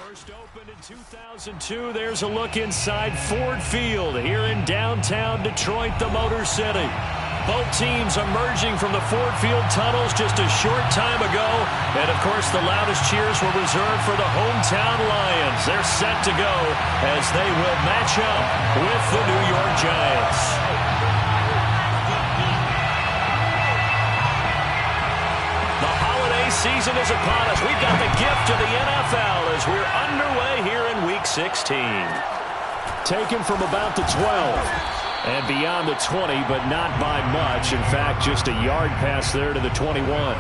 First opened in 2002, there's a look inside Ford Field here in downtown Detroit, the Motor City. Both teams emerging from the Ford Field tunnels just a short time ago. And, of course, the loudest cheers were reserved for the hometown Lions. They're set to go as they will match up with the New York Giants. Season is upon us. We've got the gift of the NFL as we're underway here in Week 16. Taken from about the 12 and beyond the 20, but not by much. In fact, just a yard pass there to the 21.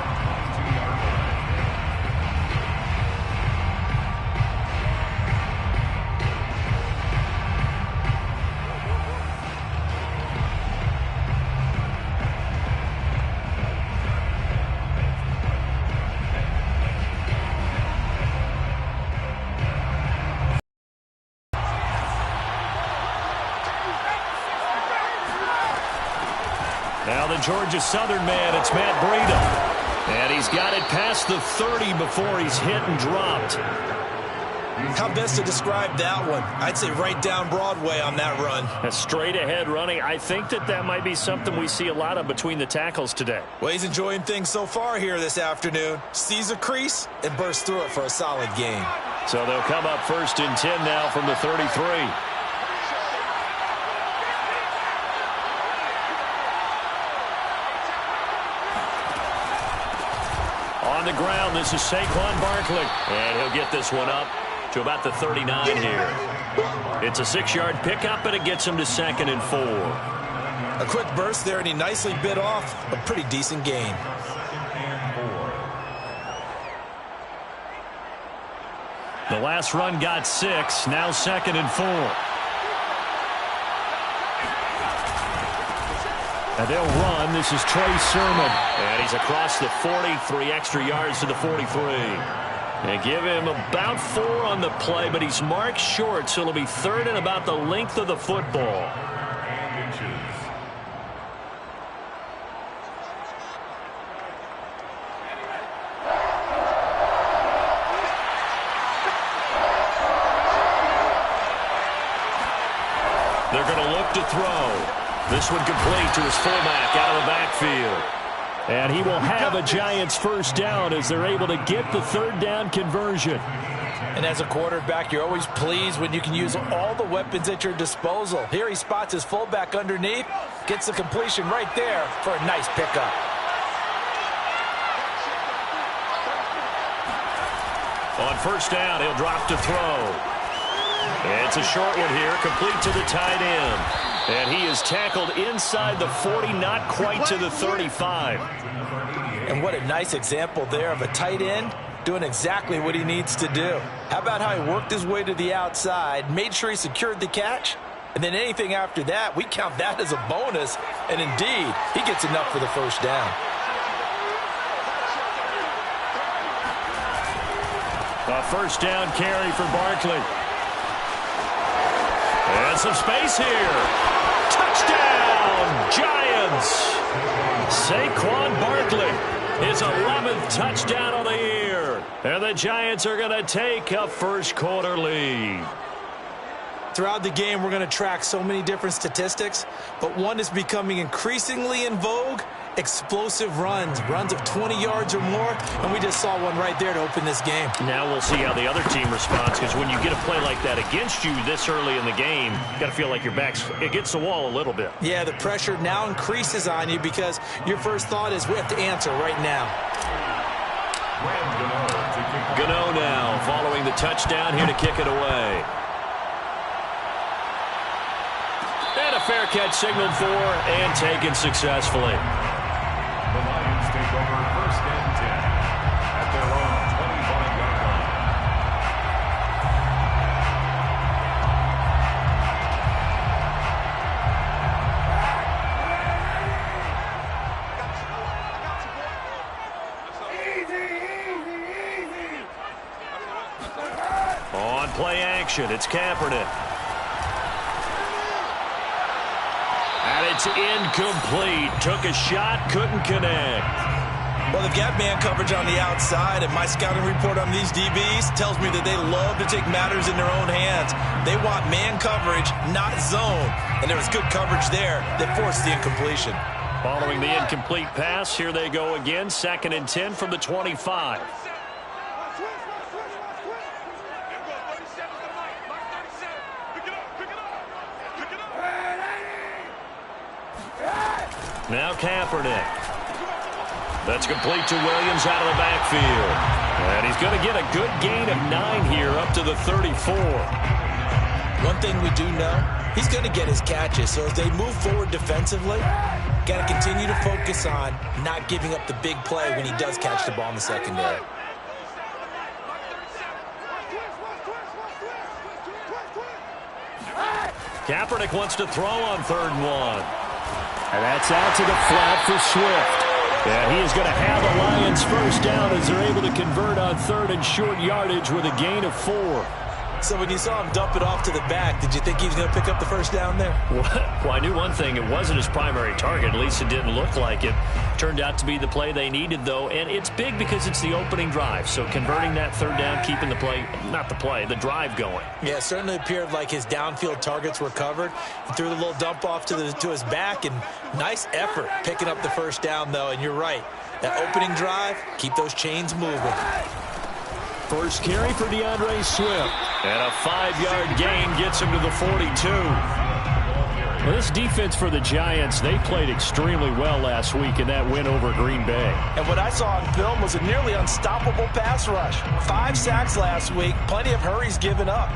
Now the Georgia Southern man, it's Matt Breida. And he's got it past the 30 before he's hit and dropped. How best to describe that one? I'd say right down Broadway on that run. A straight ahead running. I think that might be something we see a lot of between the tackles today. Well, he's enjoying things so far here this afternoon. Sees a crease and bursts through it for a solid gain. So they'll come up first and 10 now from the 33. On the ground, this is Saquon Barkley. And he'll get this one up to about the 39 here. It's a 6-yard pickup, and it gets him to 2nd and 4. A quick burst there, and he nicely bit off a pretty decent gain. The last run got 6, now 2nd and 4. And they'll run. This is Trey Sermon. And he's across the 40, 3 extra yards to the 43. They give him about 4 on the play, but he's marked short, so it'll be 3rd and about the length of the football. They're going to look to throw. This one complete to his fullback out of the backfield. And he will have a Giants first down as they're able to get the 3rd down conversion. And as a quarterback, you're always pleased when you can use all the weapons at your disposal. Here he spots his fullback underneath, gets the completion right there for a nice pickup. On first down, he'll drop to throw. It's a short one here, complete to the tight end. And he is tackled inside the 40, not quite to the 35. And what a nice example there of a tight end doing exactly what he needs to do. How about how he worked his way to the outside, made sure he secured the catch, and then anything after that, we count that as a bonus. And indeed, he gets enough for the first down. A first down carry for Barkley. And some space here. Touchdown, Giants! Saquon Barkley, his 11th touchdown of the year. And the Giants are going to take a first quarter lead. Throughout the game, we're going to track so many different statistics, but one is becoming increasingly in vogue: explosive runs of 20 yards or more, and we just saw one right there to open this game. Now we'll see how the other team responds, because when you get a play like that against you this early in the game, you got to feel like your back's against the wall a little bit. Yeah, the pressure now increases on you because your first thought is we have to answer right now. Gano now following the touchdown here to kick it away. And a fair catch signaled for and taken successfully. The Lions take over 1st and 10 at their own 25-yard line. On play action, it's Kaepernick. And it's incomplete. Took a shot, couldn't connect. Well, they've got man coverage on the outside, and my scouting report on these DBs tells me that they love to take matters in their own hands. They want man coverage, not zone. And there was good coverage there that forced the incompletion. Following the incomplete pass, here they go again. 2nd and 10 from the 25. Now Kaepernick. That's complete to Williams out of the backfield. And he's going to get a good gain of 9 here up to the 34. One thing we do know, he's going to get his catches. So as they move forward defensively, got to continue to focus on not giving up the big play when he does catch the ball in the secondary. Kaepernick wants to throw on 3rd and 1. And that's out to the flat for Swift. And he is going to have the Lions first down as they're able to convert on 3rd and short yardage with a gain of 4. So when you saw him dump it off to the back, did you think he was going to pick up the first down there? Well, I knew one thing. It wasn't his primary target. At least it didn't look like it. Turned out to be the play they needed, though. And it's big because it's the opening drive. So converting that 3rd down, keeping the play, not the play, the drive going. Yeah, it certainly appeared like his downfield targets were covered. He threw the little dump off to his back, and nice effort picking up the first down, though. And you're right. That opening drive, keep those chains moving. First carry for DeAndre Swift. And a 5-yard gain gets him to the 42. Well, this defense for the Giants, they played extremely well last week in that win over Green Bay. And what I saw on film was a nearly unstoppable pass rush. 5 sacks last week, plenty of hurries given up.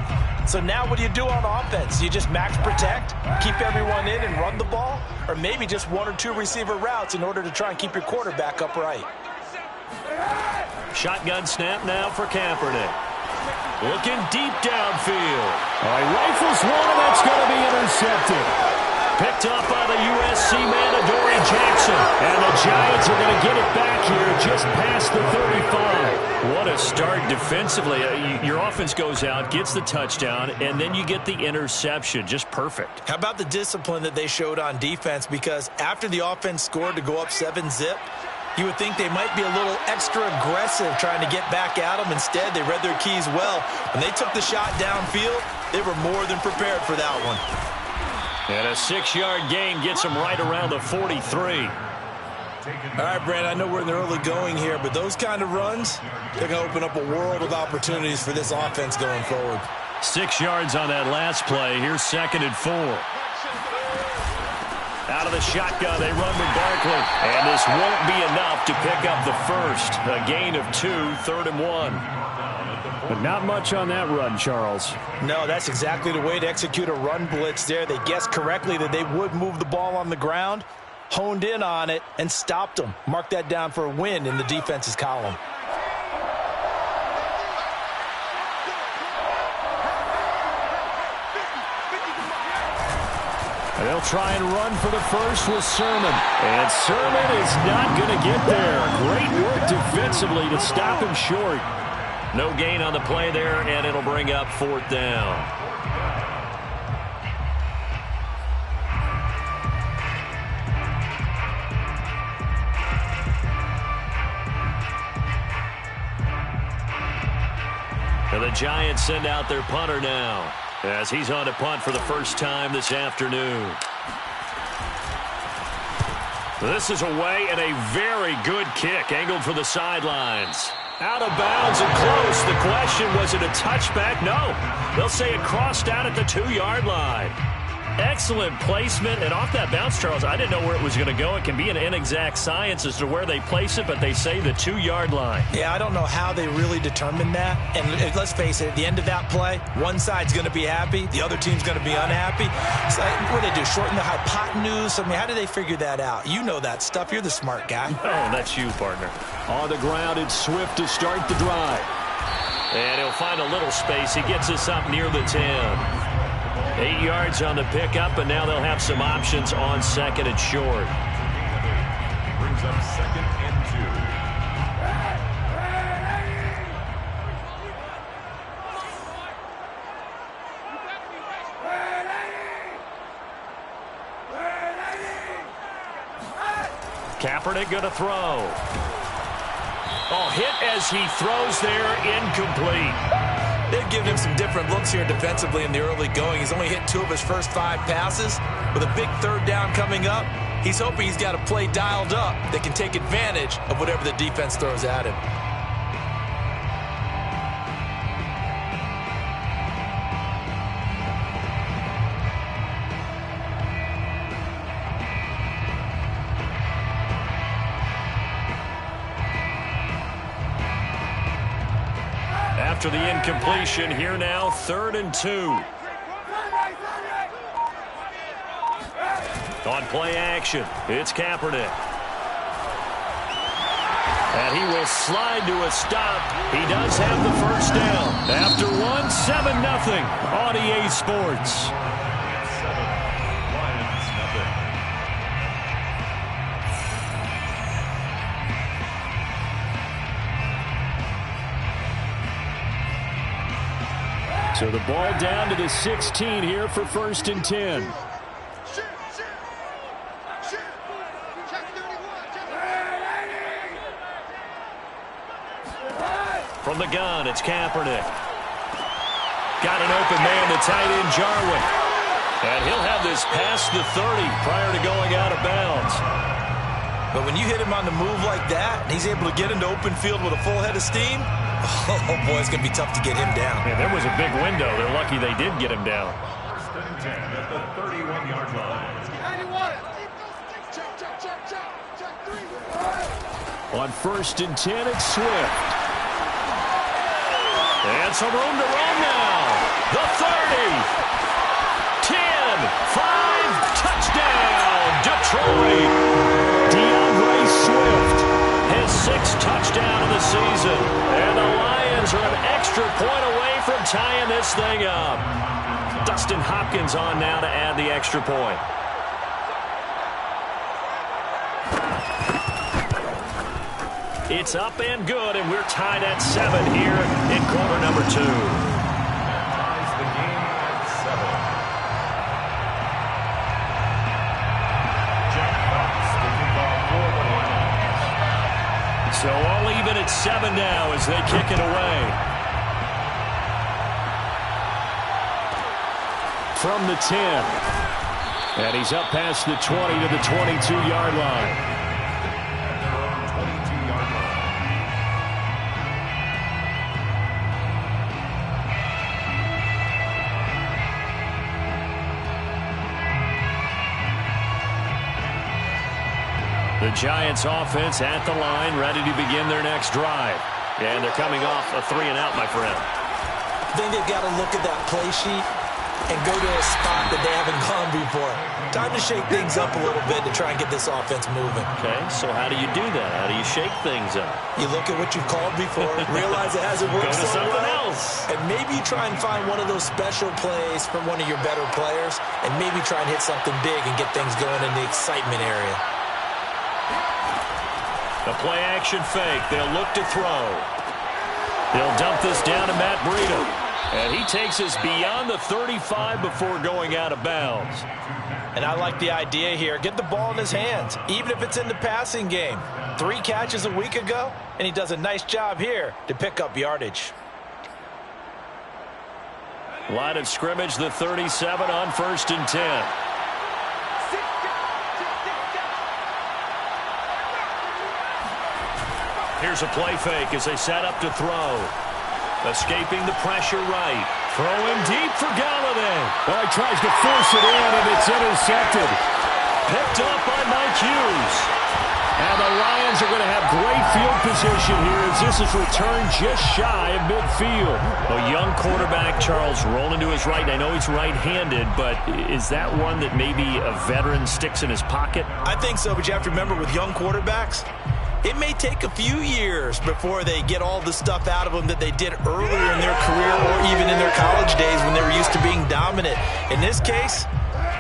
So now what do you do on offense? You just max protect, keep everyone in and run the ball? Or maybe just 1 or 2 receiver routes in order to try and keep your quarterback upright? Shotgun snap now for Kaepernick. Looking deep downfield. Rifles one, and that's going to be intercepted. Picked up by the USC man, Adoree Jackson. And the Giants are going to get it back here just past the 35. What a start defensively. Your offense goes out, gets the touchdown, and then you get the interception. Just perfect. How about the discipline that they showed on defense? Because after the offense scored to go up 7-zip, you would think they might be a little extra aggressive trying to get back at them. Instead, they read their keys well. When they took the shot downfield, they were more than prepared for that one. And a 6-yard gain gets them right around the 43. All right, Brent, I know we're in the early going here, but those kind of runs, they're going to open up a world of opportunities for this offense going forward. 6 yards on that last play. Here's 2nd and 4. Out of the shotgun, they run with Barkley. And this won't be enough to pick up the first. A gain of 2, 3rd and 1. But not much on that run, Charles. No, that's exactly the way to execute a run blitz there. They guessed correctly that they would move the ball on the ground, honed in on it, and stopped them. Mark that down for a win in the defense's column. They'll try and run for the first with Sermon. And Sermon is not going to get there. Great work defensively to stop him short. No gain on the play there, and it'll bring up 4th down. And the Giants send out their punter now, as he's on to punt for the first time this afternoon. This is away and a very good kick, angled for the sidelines. Out of bounds and close. The question, was it a touchback? No. They'll say it crossed out at the 2-yard line. Excellent placement, and off that bounce, Charles, I didn't know where it was going to go. It can be an inexact science as to where they place it, but they say the 2-yard line. Yeah, I don't know how they really determined that. And let's face it, at the end of that play, one side's going to be happy, the other team's going to be unhappy. So what do they do, shorten the hypotenuse? I mean, how do they figure that out? You know that stuff. You're the smart guy. Oh, that's you, partner. On the ground, it's Swift to start the drive. And he'll find a little space. He gets us up near the 10. 8 yards on the pickup, and now they'll have some options on 2nd and short. Brings up 2nd and 2. Kaepernick going to throw. Oh, hit as he throws there, incomplete. They've given him some different looks here defensively in the early going. He's only hit 2 of his first 5 passes. With a big 3rd down coming up, he's hoping he's got a play dialed up that can take advantage of whatever the defense throws at him. After the incompletion, here now, 3rd and 2. On play action, it's Kaepernick. And he will slide to a stop. He does have the first down. After 1, 7-0 on EA Sports. So the ball down to the 16 here for 1st and 10. From the gun, it's Kaepernick. Got an open man to tight end Jarwin. And he'll have this past the 30 prior to going out of bounds. But when you hit him on the move like that, and he's able to get into open field with a full head of steam, oh boy, it's going to be tough to get him down. Yeah, there was a big window. They're lucky they did get him down. 1st and 10 at the 31-yard line. On 1st and 10, it's Swift. And some room to run now. The 30. 10. 5. Touchdown. Detroit. DeAndre Swift. His 6th touchdown of the season. And the Lions are an extra point away from tying this thing up. Dustin Hopkins on now to add the extra point. It's up and good, and we're tied at 7 here in quarter number 2. That ties the game at 7. Jack Fox to kick off for the Lions. So all even at 7 now as they kick it away. From the 10. And he's up past the 20 to the 22-yard line. The Giants offense at the line, ready to begin their next drive. And they're coming off a 3-and-out, my friend. I think they've got to look at that play sheet and go to a spot that they haven't gone before. Time to shake things up a little bit to try and get this offense moving. Okay, so how do you do that? How do you shake things up? You look at what you've called before, realize it hasn't worked Go to so something well, else. and maybe you try and find one of those special plays from one of your better players, and maybe try and hit something big and get things going in the excitement area. The play-action fake. They'll look to throw. They'll dump this down to Matt Breida. And he takes us beyond the 35 before going out of bounds. And I like the idea here. Get the ball in his hands, even if it's in the passing game. 3 catches a week ago, and he does a nice job here to pick up yardage. Line of scrimmage, the 37 on 1st and 10. Here's a play fake as they set up to throw. Escaping the pressure right. Throwing deep for Galladay. Well, he tries to force it in, and it's intercepted. Picked up by Mike Hughes. And the Lions are going to have great field position here as this is returned just shy of midfield. A young quarterback, Charles, rolling to his right. I know he's right-handed, but is that one that maybe a veteran sticks in his pocket? I think so, but you have to remember with young quarterbacks, it may take a few years before they get all the stuff out of them that they did earlier in their career or even in their college days when they were used to being dominant. In this case,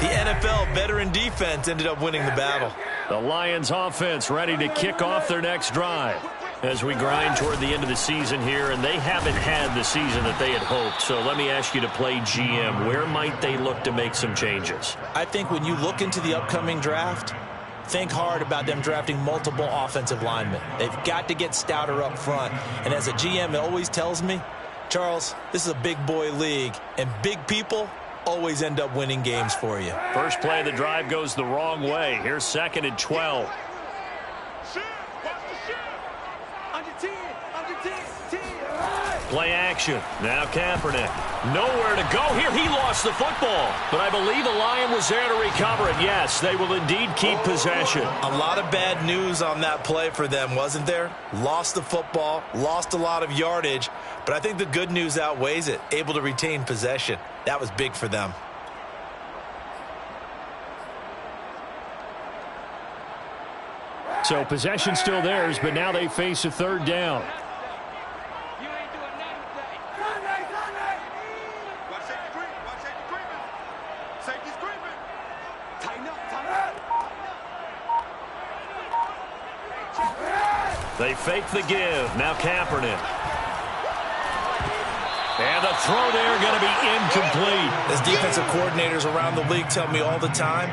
the NFL veteran defense ended up winning the battle. The Lions offense ready to kick off their next drive as we grind toward the end of the season here, and they haven't had the season that they had hoped. So let me ask you to play GM. Where might they look to make some changes? I think when you look into the upcoming draft, think hard about them drafting multiple offensive linemen. They've got to get stouter up front. And as a GM, it always tells me, Charles, this is a big boy league, and big people always end up winning games for you. First play of the drive goes the wrong way. Here's 2nd and 12. Play action. Now Kaepernick. Nowhere to go here. He lost the football. But I believe the Lion was there to recover it. Yes, they will indeed keep possession. A lot of bad news on that play for them, wasn't there? Lost the football, lost a lot of yardage. But I think the good news outweighs it. Able to retain possession. That was big for them. So possession still theirs, but now they face a 3rd down. They fake the give. Now Kaepernick. And the throw there going to be incomplete. As defensive coordinators around the league tell me all the time,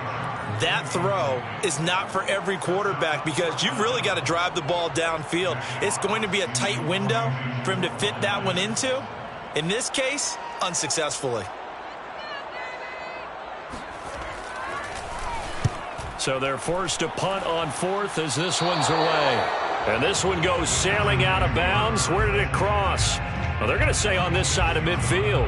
that throw is not for every quarterback because you've really got to drive the ball downfield. It's going to be a tight window for him to fit that one into. In this case, unsuccessfully. So they're forced to punt on 4th as this one's away. And this one goes sailing out of bounds. Where did it cross? Well, they're going to say on this side of midfield.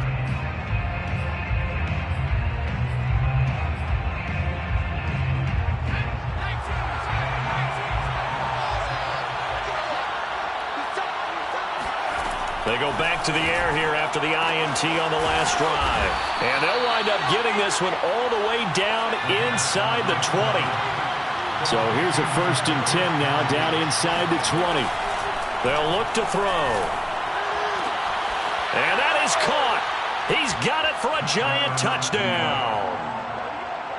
They go back to the air here after the INT on the last drive. And they'll wind up getting this one all the way down inside the 20. So here's a 1st and 10 now down inside the 20. They'll look to throw. And that is caught. He's got it for a giant touchdown.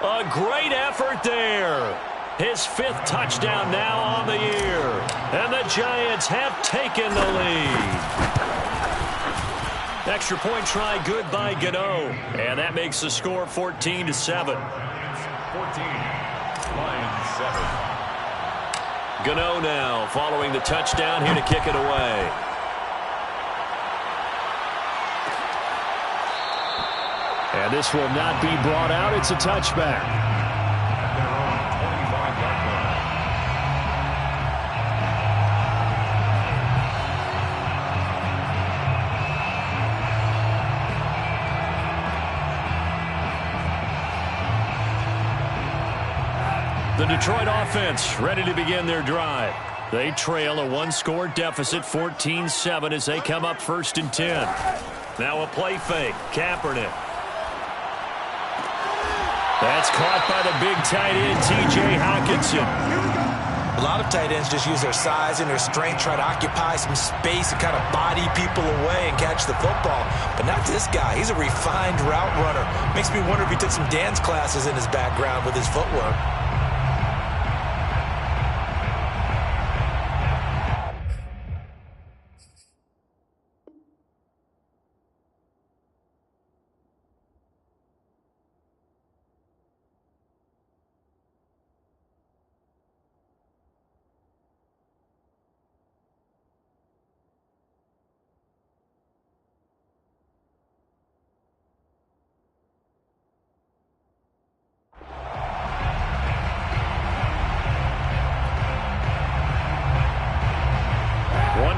A great effort there. His 5th touchdown now on the year. And the Giants have taken the lead. Extra point try good by Gano. And that makes the score 14-7. 14. Lions 7. Gano now following the touchdown here to kick it away. And this will not be brought out. It's a touchback. At their own 25-yard line. The Detroit offense ready to begin their drive. They trail a 1-score deficit, 14-7, as they come up 1st and 10. Now a play fake. Kaepernick. That's caught by the big tight end, T.J. Hockenson. A lot of tight ends just use their size and their strength, try to occupy some space and kind of body people away and catch the football. But not this guy. He's a refined route runner. Makes me wonder if he took some dance classes in his background with his footwork.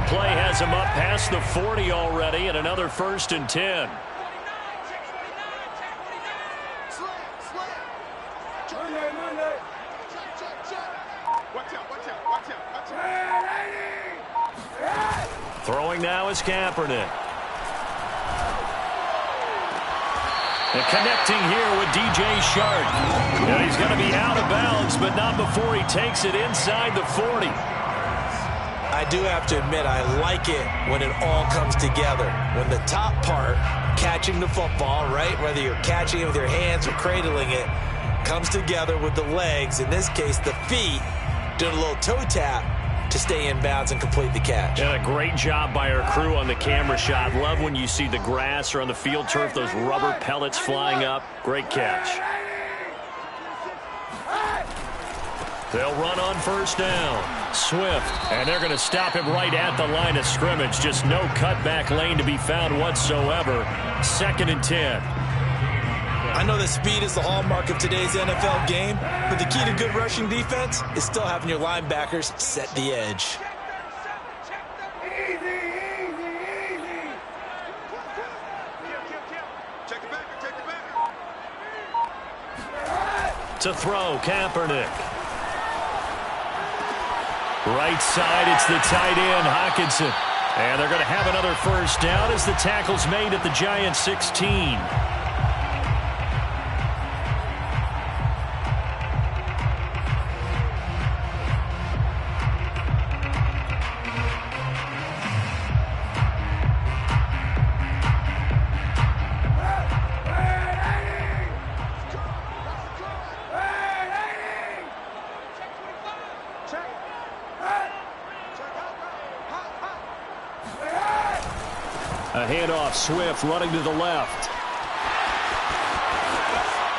Play has him up past the 40 already, and another 1st and 10. Throwing now is Kaepernick. And connecting here with DJ Shark. And he's going to be out of bounds, but not before he takes it inside the 40. I do have to admit, I like it when it all comes together. When the top part, catching the football, right, whether you're catching it with your hands or cradling it, comes together with the legs, in this case the feet, doing a little toe tap to stay in bounds and complete the catch. And a great job by our crew on the camera shot. Love when you see the grass or on the field turf, those rubber pellets flying up. Great catch. They'll run on first down. Swift, and they're going to stop him right at the line of scrimmage. Just no cutback lane to be found whatsoever. 2nd and 10. I know that speed is the hallmark of today's NFL game, but the key to good rushing defense is still having your linebackers set the edge. To throw, Kaepernick. Right side, it's the tight end, Hockenson. And they're going to have another first down as the tackle's made at the Giants' 16. A handoff, Swift running to the left.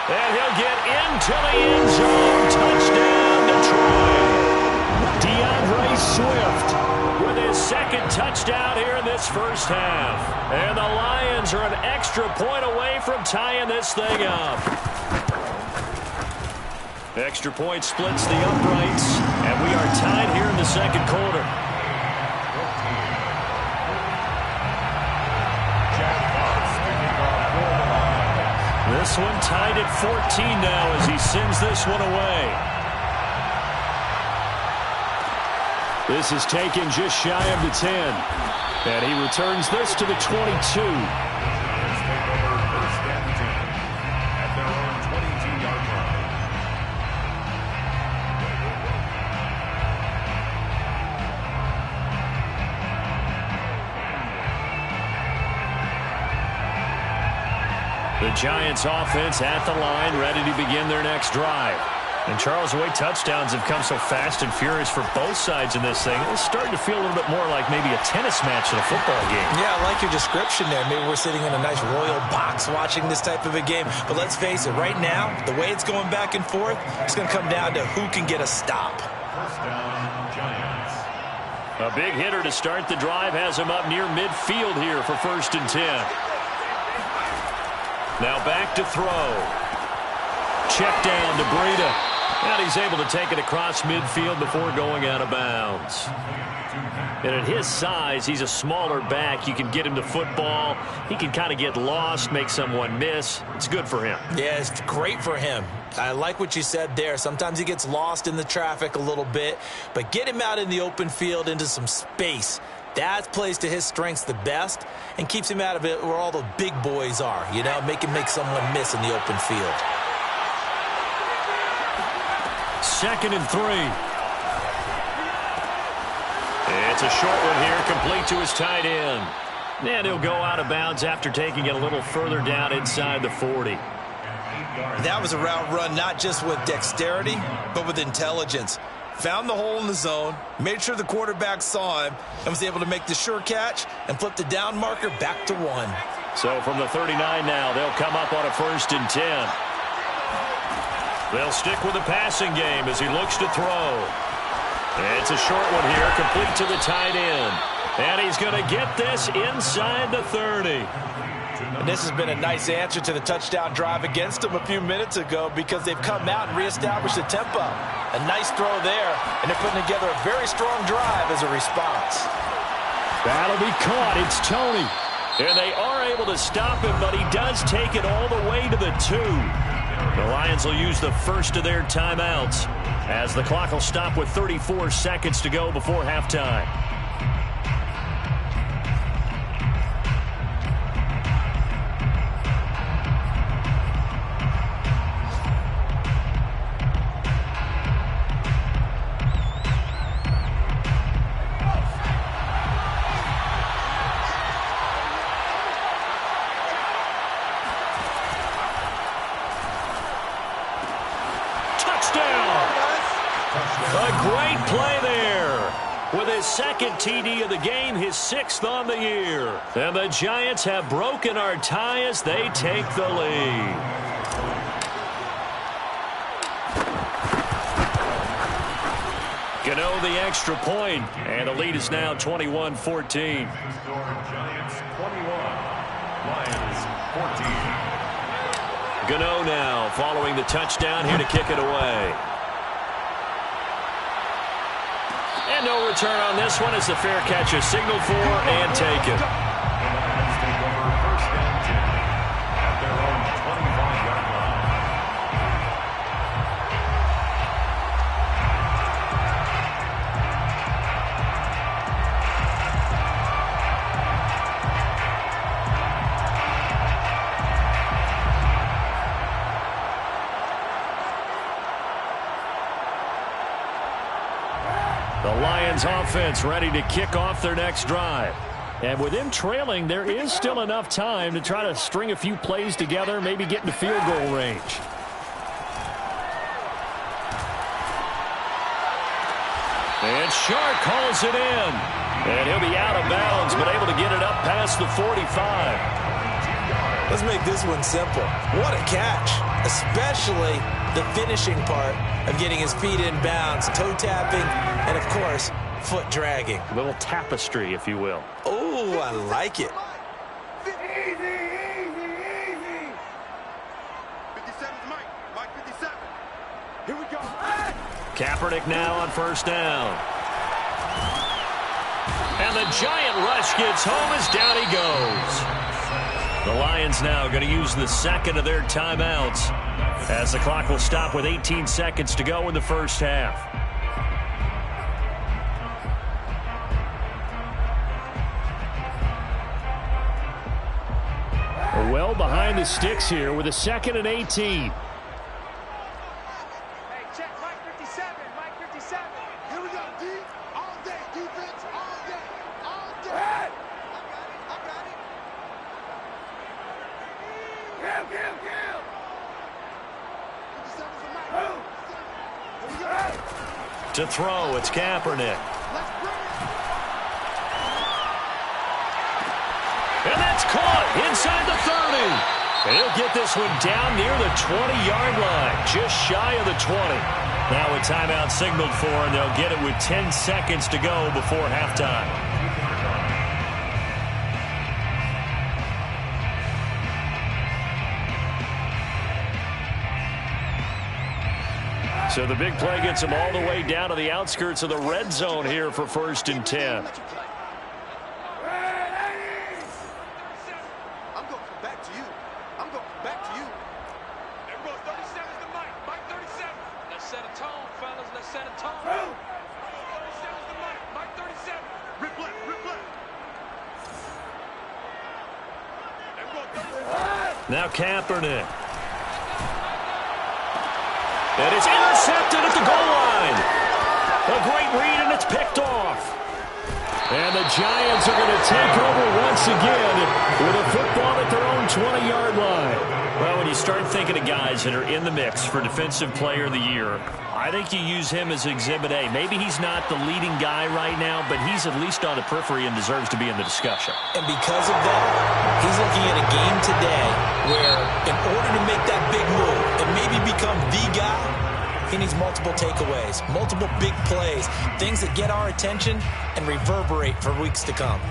And he'll get into the end zone. Touchdown, Detroit. DeAndre Swift with his 2nd touchdown here in this first half. And the Lions are an extra point away from tying this thing up. Extra point splits the uprights, and we are tied here in the 2nd quarter. This one tied at 14 now as he sends this one away. This is taken just shy of the 10. And he returns this to the 22. Let's take over 1st and 10 at their own 22-yard line. The Giants offense at the line, ready to begin their next drive. And Charles, the way touchdowns have come so fast and furious for both sides in this thing, it's starting to feel a little bit more like maybe a tennis match than a football game. Yeah, I like your description there. Maybe we're sitting in a nice royal box watching this type of a game. But let's face it, right now, the way it's going back and forth, it's going to come down to who can get a stop. First down, Giants. A big hitter to start the drive has him up near midfield here for 1st and 10. Now back to throw. Check down to Breida. And he's able to take it across midfield before going out of bounds. And at his size, he's a smaller back. You can get him to football. He can kind of get lost, make someone miss. It's good for him. Yeah, it's great for him. I like what you said there. Sometimes he gets lost in the traffic a little bit, but get him out in the open field into some space. That plays to his strengths the best and keeps him out of it where all the big boys are, you know, make someone miss in the open field. 2nd and 3. It's a short one here, complete to his tight end. And he'll go out of bounds after taking it a little further down inside the 40. That was a route run not just with dexterity, but with intelligence. Found the hole in the zone, made sure the quarterback saw him, and was able to make the sure catch and flip the down marker back to 1. So from the 39 now, they'll come up on a 1st and 10. They'll stick with the passing game as he looks to throw. It's a short one here, complete to the tight end. And he's going to get this inside the 30. And this has been a nice answer to the touchdown drive against them a few minutes ago because they've come out and reestablished the tempo. A nice throw there, and they're putting together a very strong drive as a response. That'll be caught. It's Toney. And they are able to stop him, but he does take it all the way to the 2. The Lions will use the first of their timeouts as the clock will stop with 34 seconds to go before halftime. A great play there. With his 2nd TD of the game, his 6th on the year. And the Giants have broken our tie as they take the lead. Gano the extra point, and the lead is now 21-14. Giants 21, Lions 14. Gano now following the touchdown here to kick it away. And no return on this one as the fair catch is signaled for and taken. The Lions take over first and 10 at their own 25-yard line. The Lions offense ready to kick off their next drive. And with them trailing, there is still enough time to try to string a few plays together, maybe get into field goal range. And Shark calls it in. And he'll be out of bounds, but able to get it up past the 45. Let's make this one simple. What a catch, especially the finishing part of getting his feet in bounds, toe tapping, and of course, foot dragging. A little tapestry, if you will. Oh, I like it. Easy, easy, easy. 57's Mike. Mike 57. Here we go. Kaepernick now on first down. And the giant rush gets home as down he goes. The Lions now going to use the second of their timeouts as the clock will stop with 18 seconds to go in the first half. Well behind the sticks here with a 2nd and 18. Hey, check Mike 57. Mike 57. Here we go, D. All day. Defense, all day. All day. I got it. Kill. 57's a Mike. Here we go. To throw, it's Kaepernick. Let's bring it. And that's caught inside the 30. And he'll get this one down near the 20-yard line, just shy of the 20. Now a timeout signaled for, and they'll get it with 10 seconds to go before halftime. So the big play gets them all the way down to the outskirts of the red zone here for 1st and 10. I'm going to come back to you. Everyone, 37's the Mike. Mike 37. Let's set a tone, fellas. Let's set a tone. 37's the Mike. Mike 37. Rip left. Everyone, 37. Now Kaepernick. And it's intercepted at the goal line. A great read, and it's picked off. And the Giants are going to take over once again with a football at their own 20-yard line. Well, when you start thinking of guys that are in the mix for Defensive Player of the Year, I think you use him as Exhibit A. Maybe he's not the leading guy right now, but he's at least on the periphery and deserves to be in the discussion. And because of that, he's looking at a game today where in order to make that big move and maybe become the guy, he needs multiple takeaways, multiple big plays, things that get our attention and reverberate for weeks to come.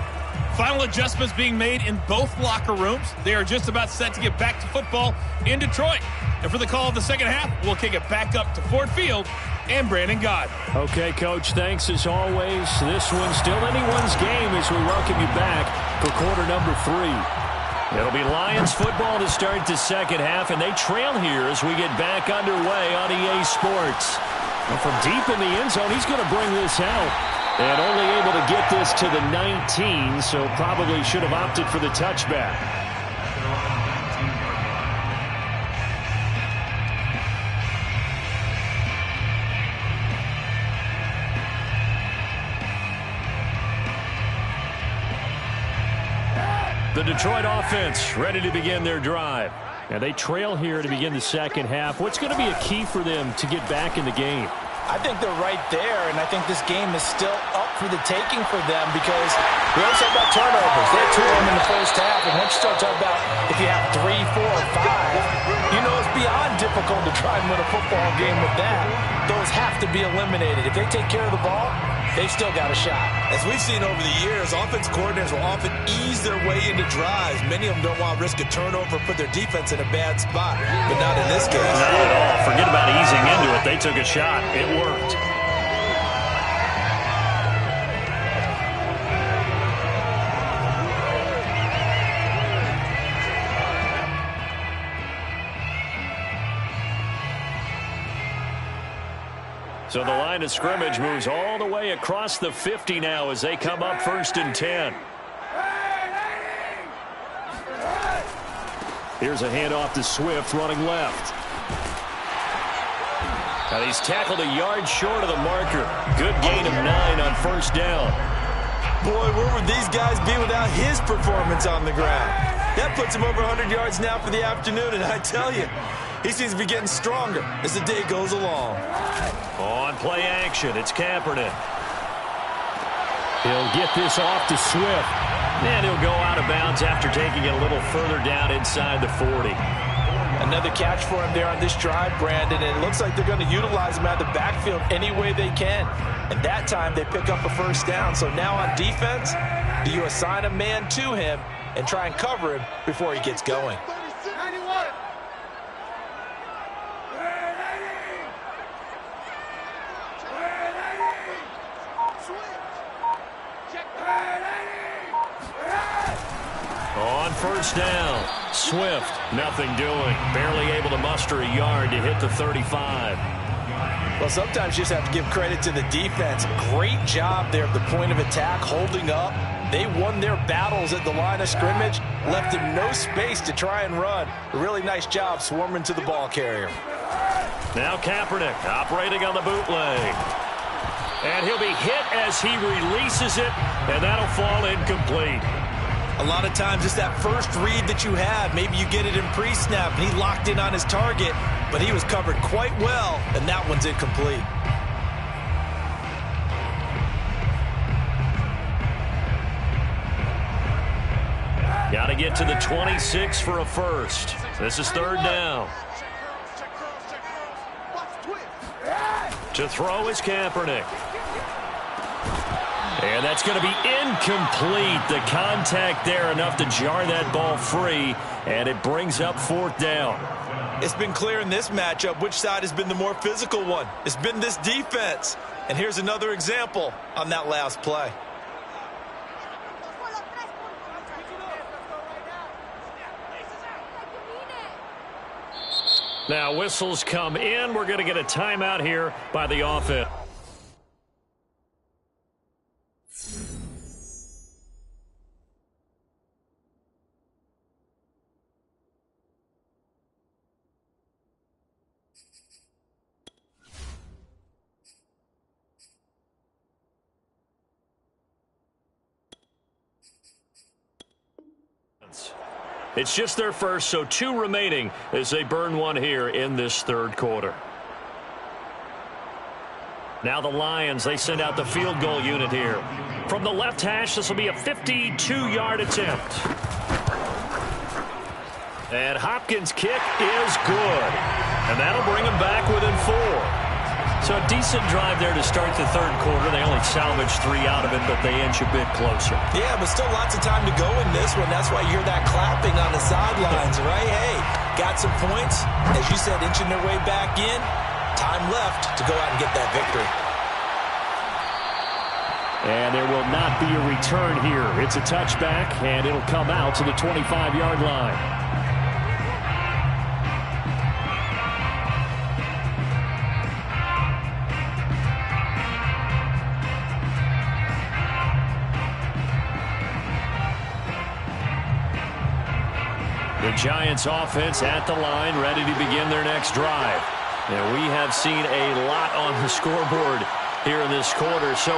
Final adjustments being made in both locker rooms. They are just about set to get back to football in Detroit. And for the call of the second half, we'll kick it back up to Ford Field and Brandon Gaudin. Okay, Coach, thanks as always. This one's still anyone's game as we welcome you back for quarter number 3. It'll be Lions football to start the second half, and they trail here as we get back underway on EA Sports. And from deep in the end zone, he's going to bring this out. And only able to get this to the 19, so probably should have opted for the touchback. The Detroit offense ready to begin their drive. And they trail here to begin the second half. What's going to be a key for them to get back in the game? I think they're right there, and I think this game is still up for the taking for them because we always talk about turnovers. They had 2 of them in the first half, and once you start talking about if you have 3, 4, or 5, you know it's beyond difficult difficult to try and win a football game with that. Those have to be eliminated. If they take care of the ball, they've still got a shot. As we've seen over the years, offense coordinators will often ease their way into drives. Many of them don't want to risk a turnover, put their defense in a bad spot, but not in this case. Not at all. Forget about easing into it. They took a shot. It worked. So the line of scrimmage moves all the way across the 50 now as they come up 1st and 10. Here's a handoff to Swift running left. And he's tackled a yard short of the marker. Good gain of 9 on 1st down. Boy, where would these guys be without his performance on the ground? That puts him over 100 yards now for the afternoon, and I tell you, he seems to be getting stronger as the day goes along. On play action, it's Kaepernick. He'll get this off to Swift. And he'll go out of bounds after taking it a little further down inside the 40. Another catch for him there on this drive, Brandon, and it looks like they're going to utilize him out of the backfield any way they can. And that time they pick up a 1st down. So now on defense, do you assign a man to him and try and cover him before he gets going? On 1st down, Swift, nothing doing. Barely able to muster a yard to hit the 35. Well, sometimes you just have to give credit to the defense. Great job there at the point of attack, holding up. They won their battles at the line of scrimmage, left him no space to try and run. A really nice job swarming to the ball carrier. Now Kaepernick operating on the bootleg. And he'll be hit as he releases it, and that'll fall incomplete. A lot of times it's that first read that you have. Maybe you get it in pre-snap, and he locked in on his target, but he was covered quite well, and that one's incomplete. Got to get to the 26 for a first. This is 3rd down. To throw is Kaepernick. And that's going to be incomplete. The contact there enough to jar that ball free, and it brings up 4th down. It's been clear in this matchup which side has been the more physical one. It's been this defense. And here's another example on that last play. Now whistles come in. We're going to get a timeout here by the offense. It's just their first, so 2 remaining as they burn one here in this 3rd quarter. Now the Lions, they send out the field goal unit here. From the left hash, this will be a 52-yard attempt. And Hopkins' kick is good. And that'll bring them back within 4. So a decent drive there to start the 3rd quarter. They only salvaged 3 out of it, but they inch a bit closer. Yeah, but still lots of time to go in this one. That's why you hear that clapping on the sidelines, right? Hey, got some points. As you said, inching their way back in. Time left to go out and get that victory. And there will not be a return here. It's a touchback, and it'll come out to the 25-yard line. The Giants offense at the line, ready to begin their next drive. And we have seen a lot on the scoreboard here in this quarter. So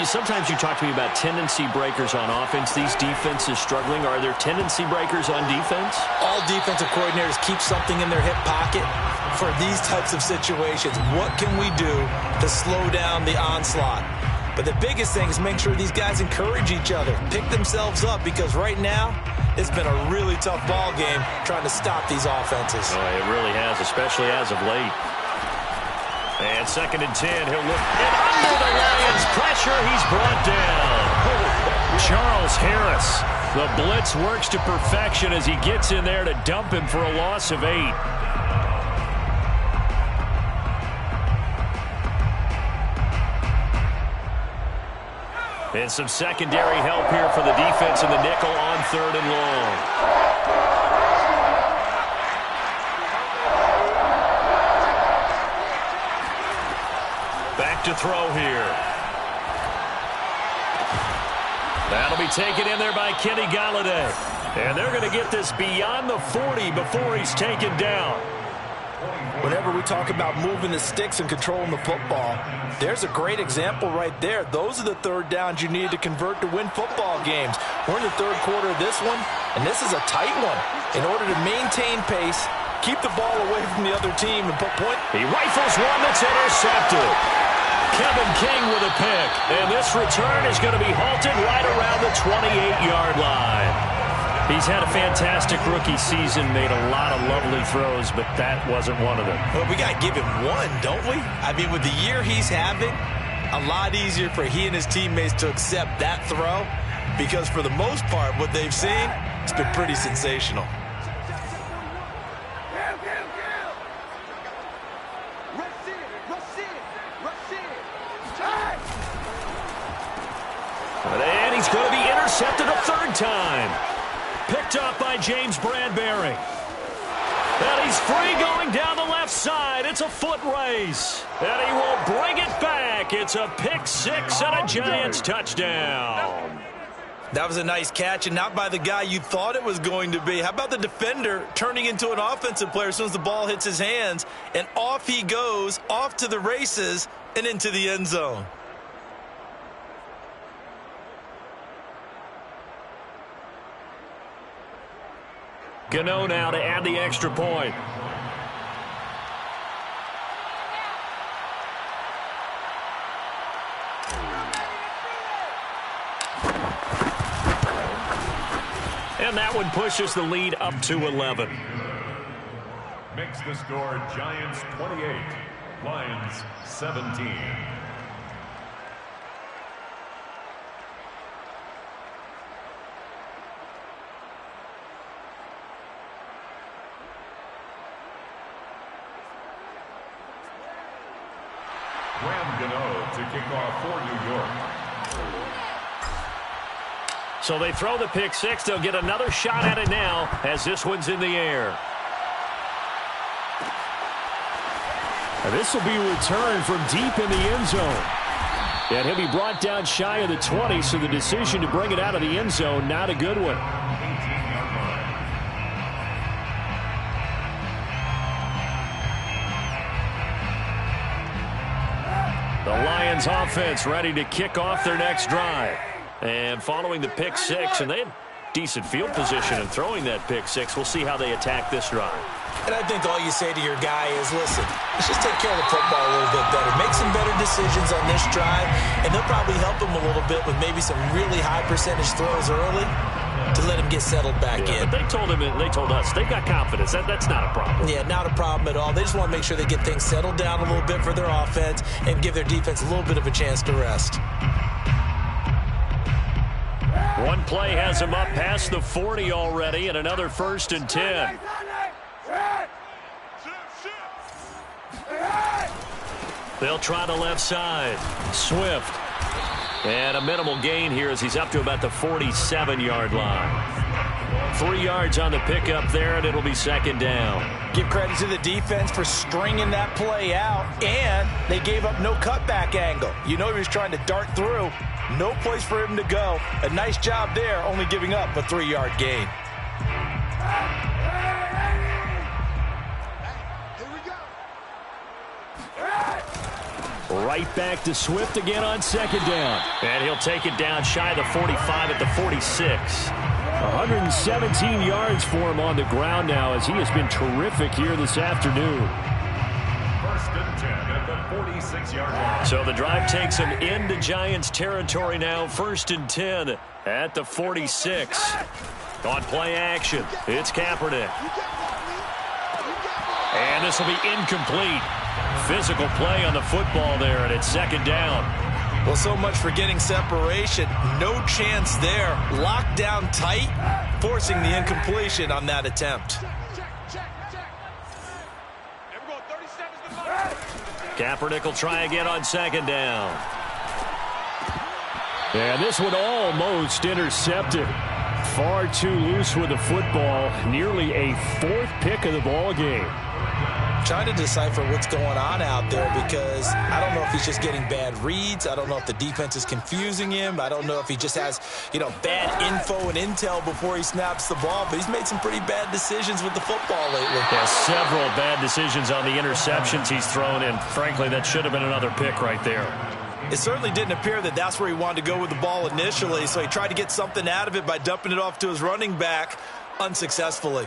sometimes you talk to me about tendency breakers on offense. These defenses struggling. Are there tendency breakers on defense? All defensive coordinators keep something in their hip pocket for these types of situations. What can we do to slow down the onslaught? But the biggest thing is make sure these guys encourage each other, pick themselves up, because right now it's been a really tough ball game trying to stop these offenses. Oh, it really has, especially as of late. And 2nd and 10, he'll look and under the Lions pressure. He's brought down. Charles Harris. The blitz works to perfection as he gets in there to dump him for a loss of 8. And some secondary help here for the defense in the nickel on 3rd and long. Back to throw here. That'll be taken in there by Kenny Golladay. And they're going to get this beyond the 40 before he's taken down. Whenever we talk about moving the sticks and controlling the football, there's a great example right there. Those are the 3rd downs you need to convert to win football games. We're in the 3rd quarter of this one, and this is a tight one. In order to maintain pace, keep the ball away from the other team, and put point. He rifles one that's intercepted. Kevin King with a pick, and this return is going to be halted right around the 28-yard line. He's had a fantastic rookie season, made a lot of lovely throws, but that wasn't one of them. Well, we got to give him one, don't we? I mean, with the year he's having, a lot easier for he and his teammates to accept that throw, because for the most part, what they've seen, it's been pretty sensational. And he's going to be intercepted a 3rd time. Picked up by James Bradbury. And he's free going down the left side. It's a foot race. And he will bring it back. It's a pick 6 and a Giants touchdown. That was a nice catch, and not by the guy you thought it was going to be. How about the defender turning into an offensive player as soon as the ball hits his hands, and off he goes, off to the races, and into the end zone. Gano now to add the extra point. And that one pushes the lead up to 11. Makes the score Giants 28, Lions 17. Graham Gano to kick off for New York. So they throw the pick 6. They'll get another shot at it now as this one's in the air. And this will be returned from deep in the end zone. And he'll be brought down shy of the 20, so the decision to bring it out of the end zone, not a good one. The Lions offense ready to kick off their next drive. And following the pick 6, and they had decent field position in throwing that pick 6. We'll see how they attack this drive. And I think all you say to your guy is, listen, let's just take care of the football a little bit better. Make some better decisions on this drive, and they'll probably help him a little bit with maybe some really high percentage throws early to let him get settled back in. But they told him, and they told us, they've got confidence. That's not a problem. Yeah, not a problem at all. They just want to make sure they get things settled down a little bit for their offense and give their defense a little bit of a chance to rest. One play has him up past the 40 already, and another 1st and 10. They'll try the left side. Swift. And a minimal gain here as he's up to about the 47-yard line. 3 yards on the pickup there, and it'll be 2nd down. Give credit to the defense for stringing that play out, and they gave up no cutback angle. You know he was trying to dart through. No place for him to go. A nice job there, only giving up a 3-yard gain. Right back to Swift again on 2nd down. And he'll take it down shy of the 45 at the 46. 117 yards for him on the ground now as he has been terrific here this afternoon. 1st and 10 at the 46-yard line. So the drive takes them into Giants territory now. 1st and 10 at the 46. On play action, it's Kaepernick. And this will be incomplete. Physical play on the football there, and it's 2nd down. Well, so much for getting separation. No chance there. Locked down tight, forcing the incompletion on that attempt. Kaepernick will try again on 2nd down. And this one almost intercepted. Far too loose with the football. Nearly a 4th pick of the ball game. Trying to decipher what's going on out there because I don't know if he's just getting bad reads. I don't know if the defense is confusing him. I don't know if he just has, bad info and intel before he snaps the ball. But he's made some pretty bad decisions with the football lately. Yeah, several bad decisions on the interceptions he's thrown in. Frankly, that should have been another pick right there. It certainly didn't appear that that's where he wanted to go with the ball initially, so he tried to get something out of it by dumping it off to his running back unsuccessfully.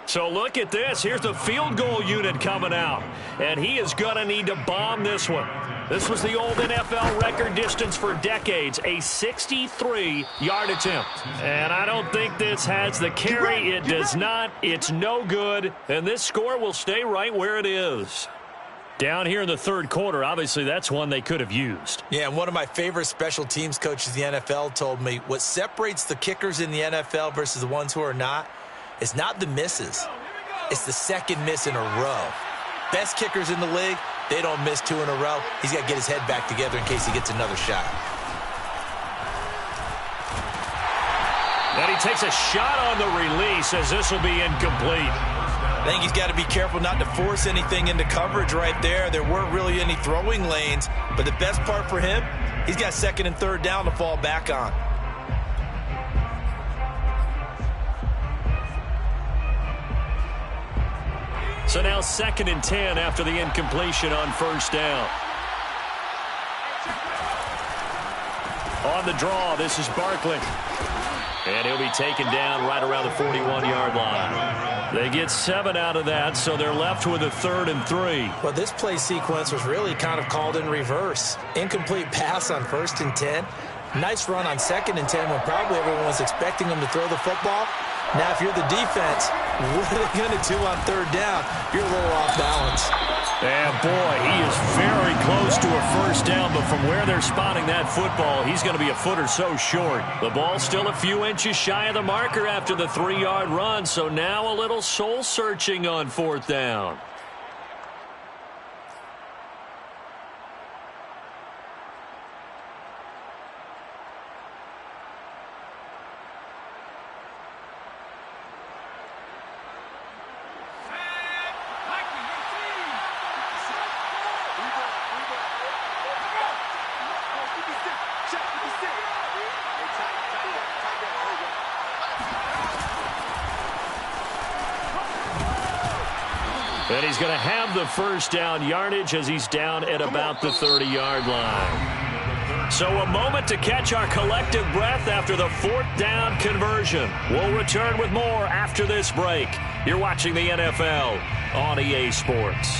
So look at this. Here's the field goal unit coming out. And he is going to need to bomb this one. This was the old NFL record distance for decades, a 63-yard attempt. And I don't think this has the carry. It does not. It's no good. And this score will stay right where it is. Down here in the 3rd quarter, obviously that's one they could have used. Yeah, and one of my favorite special teams coaches in the NFL told me what separates the kickers in the NFL versus the ones who are not, it's not the misses. It's the 2nd miss in a row. Best kickers in the league, they don't miss 2 in a row. He's got to get his head back together in case he gets another shot. And he takes a shot on the release as this will be incomplete. I think he's got to be careful not to force anything into coverage right there. There weren't really any throwing lanes, but the best part for him, he's got 2nd and 3rd down to fall back on. So now 2nd and 10 after the incompletion on 1st down. On the draw, this is Barkley. And he'll be taken down right around the 41-yard line. They get 7 out of that, so they're left with a 3rd and 3. Well, this play sequence was really kind of called in reverse. Incomplete pass on 1st and 10. Nice run on 2nd and 10 when probably everyone was expecting him to throw the football. Now, if you're the defense, what are they going to do on 3rd down? You're a little off balance. And, boy, he is very close to a 1st down, but from where they're spotting that football, he's going to be a foot or so short. The ball's still a few inches shy of the marker after the 3-yard run, so now a little soul-searching on 4th down. And he's going to have the 1st down yardage as he's down at about the 30-yard line. So a moment to catch our collective breath after the 4th down conversion. We'll return with more after this break. You're watching the NFL on EA Sports.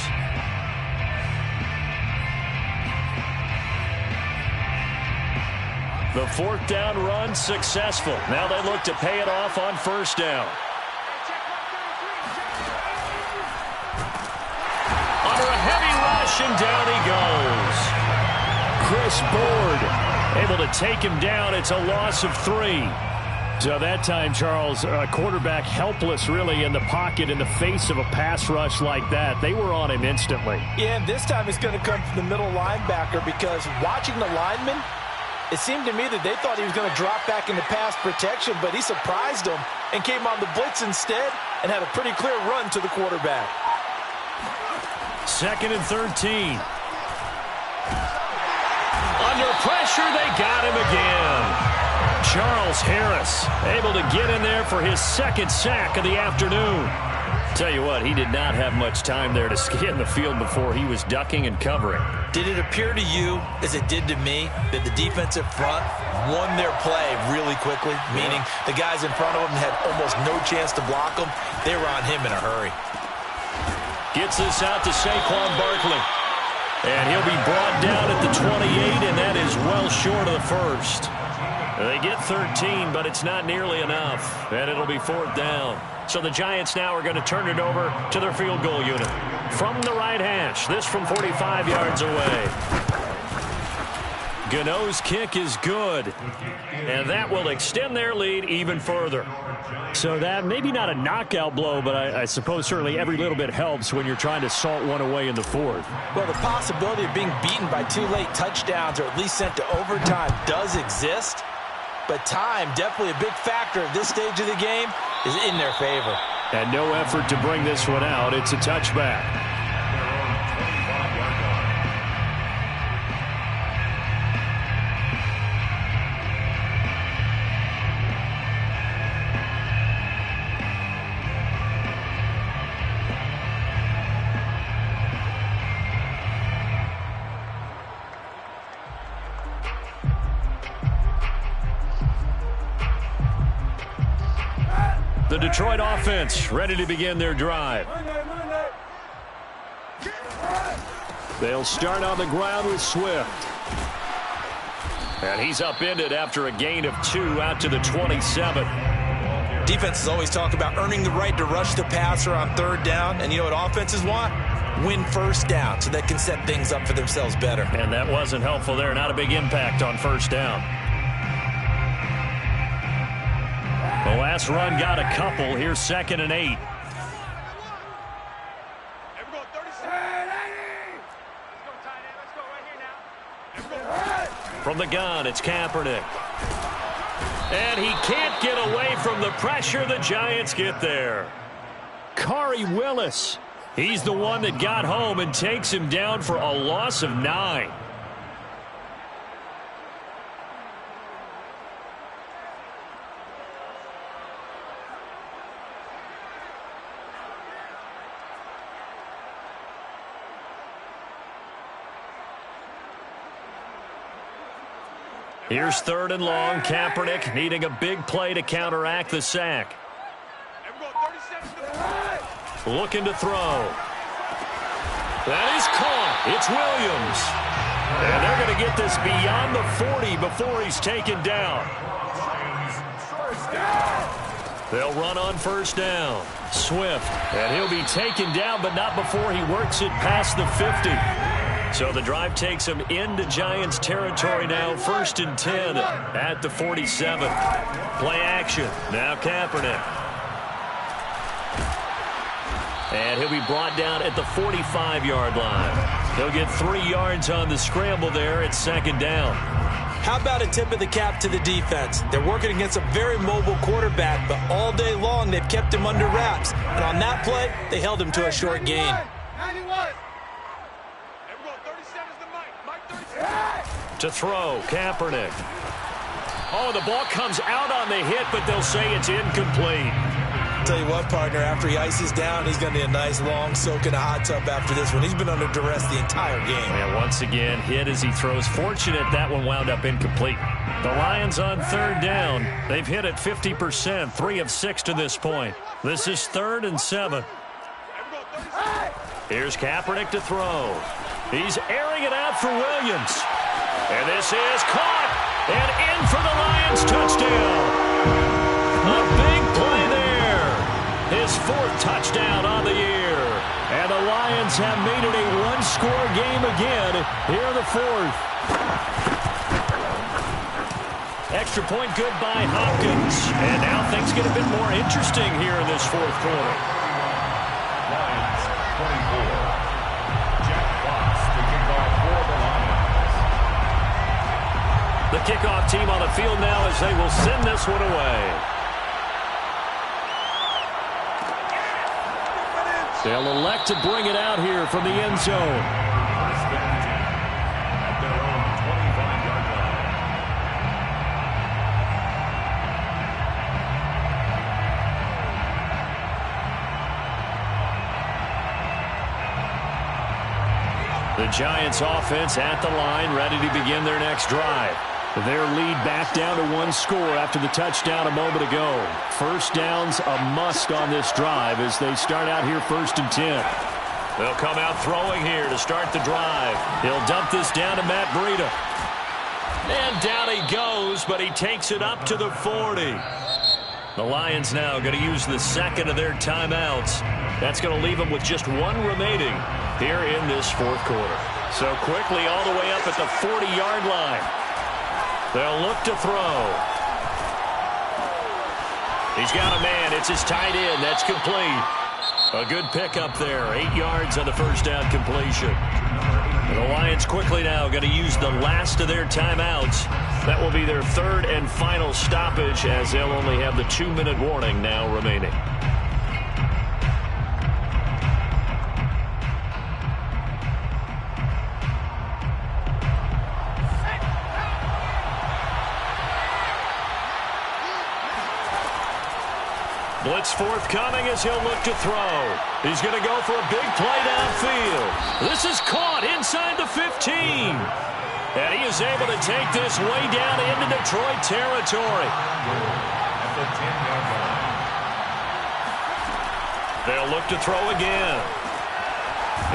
The 4th down run successful. Now they look to pay it off on 1st down. And down he goes. Chris Board able to take him down. It's a loss of 3. So that time, Charles, quarterback helpless really in the pocket in the face of a pass rush like that. They were on him instantly. Yeah, and this time it's going to come from the middle linebacker because watching the lineman, it seemed to me that they thought he was going to drop back into pass protection, but he surprised them and came on the blitz instead and had a pretty clear run to the quarterback. 2nd and 13. Under pressure, they got him again. Charles Harris able to get in there for his 2nd sack of the afternoon. Tell you what, he did not have much time there to scan the field before he was ducking and covering. Did it appear to you, as it did to me, that the defensive front won their play really quickly? Meaning the guys in front of them had almost no chance to block him. They were on him in a hurry. Gets this out to Saquon Barkley. And he'll be brought down at the 28, and that is well short of the first. They get 13, but it's not nearly enough. And it'll be 4th down. So the Giants now are going to turn it over to their field goal unit. From the right hash, this from 45 yards away. Gano's kick is good. And that will extend their lead even further. So that maybe not a knockout blow, but I suppose certainly every little bit helps when you're trying to salt one away in the 4th. Well, the possibility of being beaten by 2 late touchdowns or at least sent to overtime does exist. But time, definitely a big factor at this stage of the game, is in their favor. And no effort to bring this one out. It's a touchback. The Detroit offense ready to begin their drive. They'll start on the ground with Swift. And he's upended after a gain of 2 out to the 27. Defenses always talk about earning the right to rush the passer on 3rd down. And you know what offenses want? Win 1st down so they can set things up for themselves better. And that wasn't helpful there. Not a big impact on 1st down. The last run got a couple. Here's 2nd and 8. From the gun, it's Kaepernick. And he can't get away from the pressure. The Giants get there. Khari Willis. He's the one that got home and takes him down for a loss of 9. Here's 3rd and long. Kaepernick needing a big play to counteract the sack. Looking to throw. That is caught. It's Williams. And they're going to get this beyond the 40 before he's taken down. They'll run on 1st down. Swift. And he'll be taken down, but not before he works it past the 50. So the drive takes him into Giants territory now. 1st and 10 at the 47. Play action. Now Kaepernick. And he'll be brought down at the 45-yard line. He'll get 3 yards on the scramble there at 2nd down. How about a tip of the cap to the defense? They're working against a very mobile quarterback, but all day long they've kept him under wraps. And on that play, they held him to a short gain. To throw, Kaepernick. Oh, the ball comes out on the hit, but they'll say it's incomplete. Tell you what, partner, after he ices down, he's going to need a nice long soak in a hot tub after this one. He's been under duress the entire game. And once again, hit as he throws. Fortunate that one wound up incomplete. The Lions on 3rd down. They've hit at 50%, 3 of 6 to this point. This is 3rd and 7. Here's Kaepernick to throw. He's airing it out for Williams. And this is caught. And in for the Lions touchdown. A big play there. His 4th touchdown on the year. And the Lions have made it a 1-score game again here in the 4th. Extra point good by Hopkins. And now things get a bit more interesting here in this 4th quarter. Lions 24. Jack Fox to kick off for the Lions. The kickoff team on the field now as they will send this one away. They'll elect to bring it out here from the end zone. First and 10 at their own 25-yard line. The Giants offense at the line, ready to begin their next drive. Their lead back down to 1 score after the touchdown a moment ago. First down's a must on this drive as they start out here 1st and 10. They'll come out throwing here to start the drive. He'll dump this down to Matt Breida. And down he goes, but he takes it up to the 40. The Lions now going to use the second of their timeouts. That's going to leave them with just 1 remaining here in this 4th quarter. So quickly all the way up at the 40-yard line. They'll look to throw. He's got a man. It's his tight end. That's complete. A good pickup there. 8 yards on the first down completion. The Lions quickly now going to use the last of their timeouts. That will be their 3rd and final stoppage as they'll only have the 2-minute warning now remaining. Blitz forthcoming as he'll look to throw. He's going to go for a big play downfield. This is caught inside the 15. And he is able to take this way down into Detroit territory. They'll look to throw again.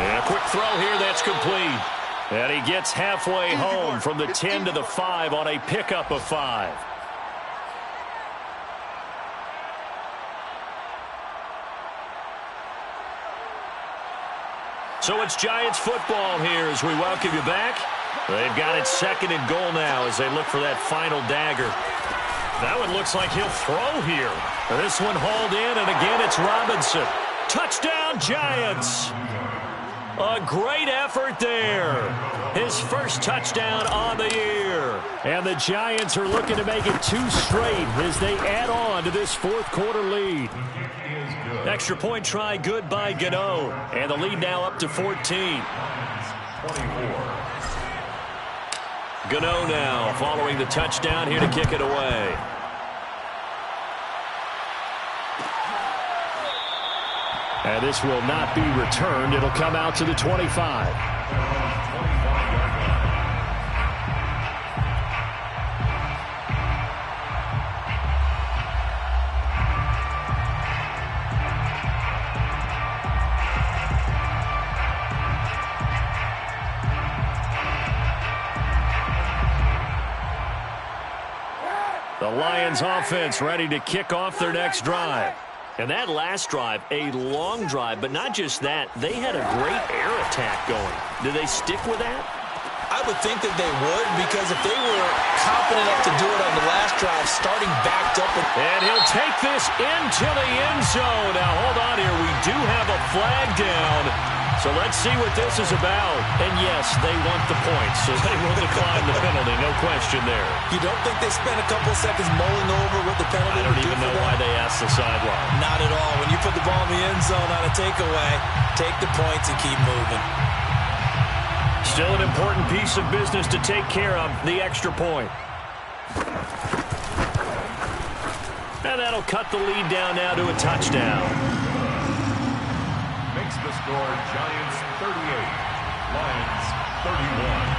And a quick throw here that's complete. And he gets halfway home from the 10 to the 5 on a pickup of 5. So it's Giants football here as we welcome you back. They've got it 2nd and goal now as they look for that final dagger. That one looks like he'll throw here. This one hauled in, and again it's Robinson. Touchdown, Giants! A great effort there. His first touchdown on the year. And the Giants are looking to make it 2 straight as they add on to this 4th quarter lead. Extra point try good by Gano. And the lead now up to 14. 24. Gano now following the touchdown here to kick it away. And this will not be returned. It'll come out to the 25. The Lions offense ready to kick off their next drive. And that last drive, a long drive, but not just that. They had a great air attack going. Do they stick with that? I would think that they would, because if they were confident enough to do it on the last drive, starting backed up. And he'll take this into the end zone. Now, hold on here. We do have a flag down. So let's see what this is about. And, yes, they want the points, so they will decline the penalty. No question there. You don't think they spent a couple seconds mulling over what the penalty I don't even know why they asked the sideline. Not at all. When you put the ball in the end zone on a takeaway, take the points and keep moving. Still an important piece of business to take care of, the extra point. And that'll cut the lead down now to a touchdown. Makes the score Giants 38, Lions 31.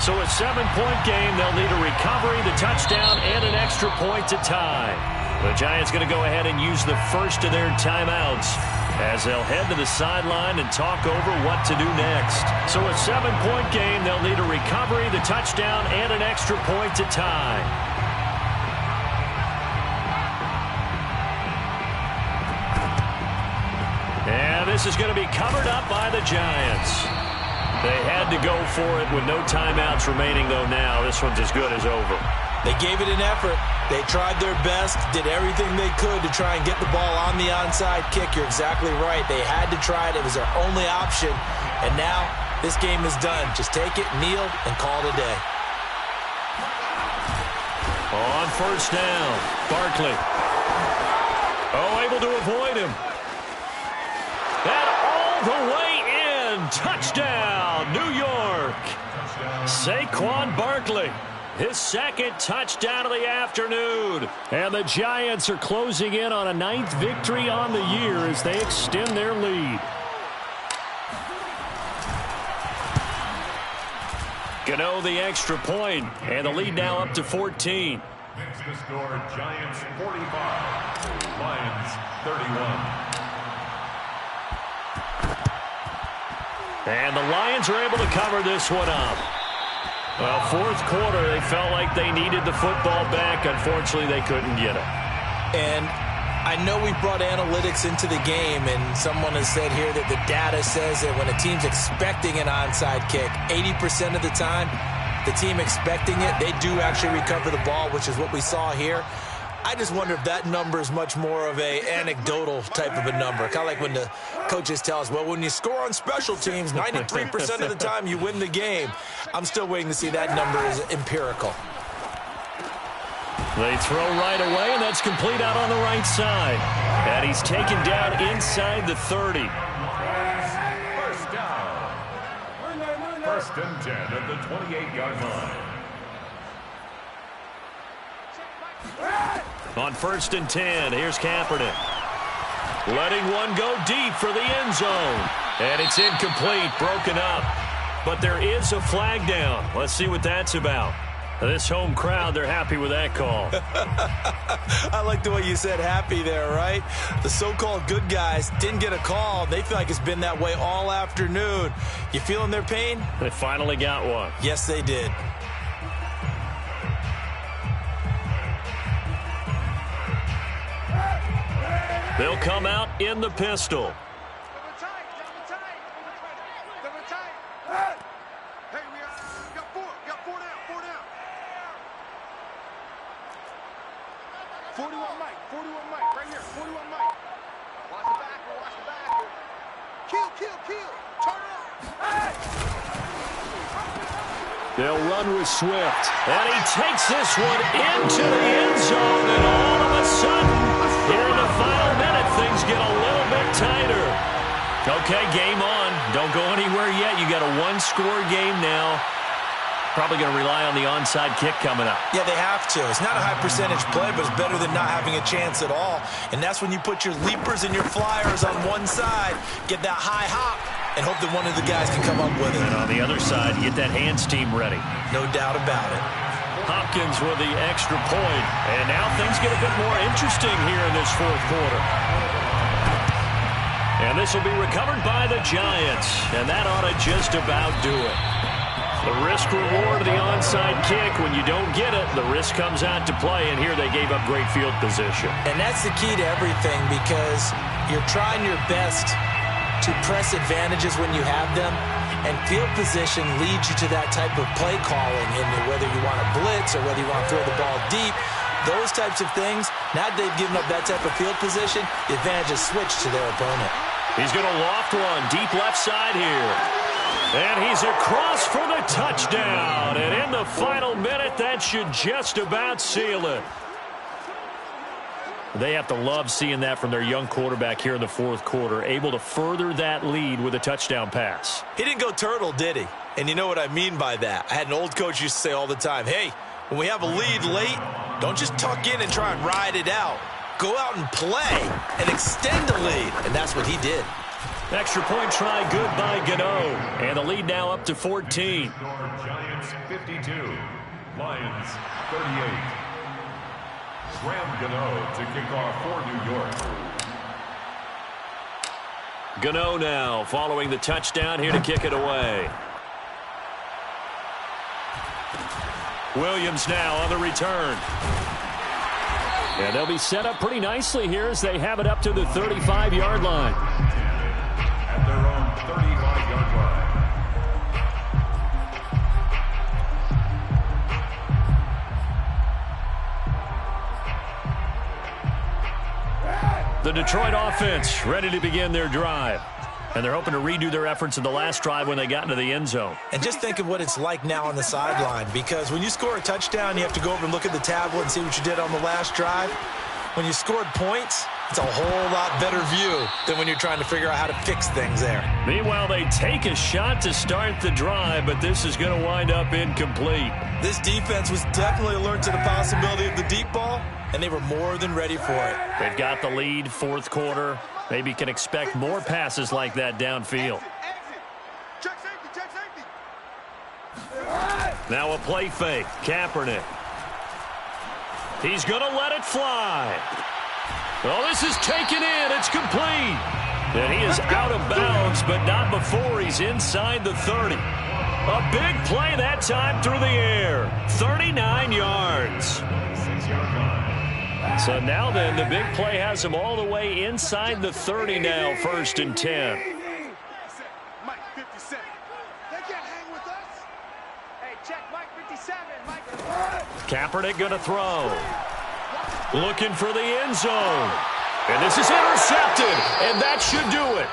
So a 7-point game. They'll need a recovery, the touchdown, and an extra point to tie. The Giants going to go ahead and use the first of their timeouts as they'll head to the sideline and talk over what to do next. So a 7-point game. They'll need a recovery, the touchdown, and an extra point to tie. And this is going to be covered up by the Giants. They had to go for it with no timeouts remaining, though. Now this one's as good as over. They gave it an effort. They tried their best, did everything they could to try and get the ball on the onside kick. You're exactly right. They had to try it. It was their only option. And now this game is done. Just take it, kneel, and call it a day. On first down, Barkley. Oh, able to avoid him. And all the way in. Touchdown, New York. Saquon Barkley. His second touchdown of the afternoon. And the Giants are closing in on a 9th victory on the year as they extend their lead. Gano the extra point, and the lead now up to 14. Makes the score Giants 45, Lions 31. And the Lions are able to cover this one up. Well, fourth quarter, they felt like they needed the football back. Unfortunately, they couldn't get it. And I know we brought analytics into the game, and someone has said here that the data says that when a team's expecting an onside kick, 80% of the time, the team expecting it, they do actually recover the ball, which is what we saw here. I just wonder if that number is much more of a anecdotal type of a number. Kind of like when the coaches tell us, well, when you score on special teams, 93% of the time you win the game. I'm still waiting to see that number is empirical. They throw right away, and that's complete out on the right side. And he's taken down inside the 30. First down. First and 10 at the 28-yard line. On first and 10, here's Kaepernick. Letting one go deep for the end zone. And it's incomplete, broken up. But there is a flag down. Let's see what that's about. This home crowd, they're happy with that call. I like the way you said happy there, right? The so-called good guys didn't get a call. They feel like it's been that way all afternoon. You feeling their pain? They finally got one. Yes, they did. They'll come out in the pistol. They'll run with Swift. And he takes this one into the end zone. And all of a sudden, here in the final minute, things get a little bit tighter. Okay, game on. Don't go anywhere yet. You got a one-score game now. Probably going to rely on the onside kick coming up. Yeah, they have to. It's not a high-percentage play, but it's better than not having a chance at all. And that's when you put your leapers and your flyers on one side, get that high hop, and hope that one of the guys can come up with it. And on the other side, you get that hands team ready. No doubt about it. Hopkins with the extra point. And now things get a bit more interesting here in this fourth quarter. And this will be recovered by the Giants. And that ought to just about do it. The risk-reward of the onside kick, when you don't get it, the risk comes out to play, and here they gave up great field position. And that's the key to everything, because you're trying your best to press advantages when you have them, and field position leads you to that type of play calling, and whether you want to blitz or whether you want to throw the ball deep, those types of things, now that they've given up that type of field position, the advantage is switched to their opponent. He's going to loft one deep left side here. And he's across for the touchdown. And in the final minute, that should just about seal it. They have to love seeing that from their young quarterback here in the fourth quarter, able to further that lead with a touchdown pass. He didn't go turtle, did he? And you know what I mean by that. I had an old coach used to say all the time, hey, when we have a lead late, don't just tuck in and try and ride it out. Go out and play and extend the lead. And that's what he did. Extra point try good by Gano. And the lead now up to 14. Giants 52, Lions 38. Graham Gano to kick off for New York. Gano now following the touchdown here to kick it away. Williams now on the return. And they'll be set up pretty nicely here as they have it up to the 35-yard line. At their own 35-yard line. The Detroit offense ready to begin their drive. And they're hoping to redo their efforts in the last drive when they got into the end zone. And just think of what it's like now on the sideline, because when you score a touchdown, you have to go over and look at the tablet and see what you did on the last drive. When you scored points, it's a whole lot better view than when you're trying to figure out how to fix things there. Meanwhile, they take a shot to start the drive, but this is going to wind up incomplete. This defense was definitely alert to the possibility of the deep ball, and they were more than ready for it. They've got the lead, fourth quarter. Maybe can expect more passes like that downfield. Check safety, check safety. Now a play fake. Kaepernick. He's going to let it fly. Oh, this is taken in. It's complete. And he is out of bounds, but not before he's inside the 30. A big play that time through the air. 39 yards. So now then, the big play has him all the way inside the 30 now, 1st and 10. Mike 57. They can't hang with us. Hey, check Mike 57. Mike. Kaepernick going to throw. Looking for the end zone. And this is intercepted, and that should do it.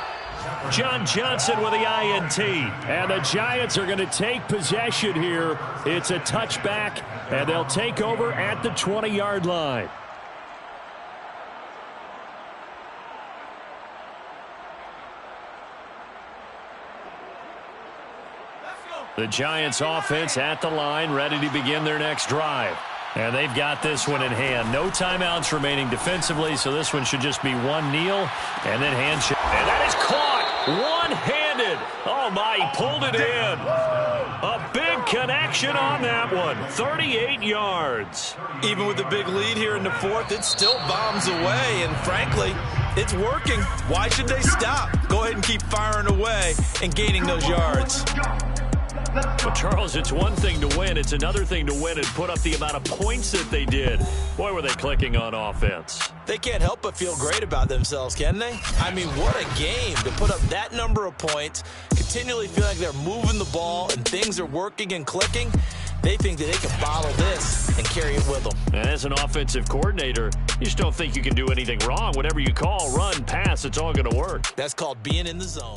John Johnson with the INT. And the Giants are going to take possession here. It's a touchback, and they'll take over at the 20-yard line. The Giants offense at the line, ready to begin their next drive. And they've got this one in hand. No timeouts remaining defensively, so this one should just be one kneel and then handshake. And that is caught one-handed. Oh, my, he pulled it in. A big connection on that one. 38 yards. Even with the big lead here in the 4th, it still bombs away, and frankly, it's working. Why should they stop? Go ahead and keep firing away and gaining those yards. Well, Charles, it's one thing to win. It's another thing to win and put up the amount of points that they did. Boy, were they clicking on offense. They can't help but feel great about themselves, can they? I mean, what a game to put up that number of points, continually feel like they're moving the ball and things are working and clicking. They think that they can bottle this and carry it with them. And as an offensive coordinator, you just don't think you can do anything wrong. Whatever you call, run, pass, it's all going to work. That's called being in the zone.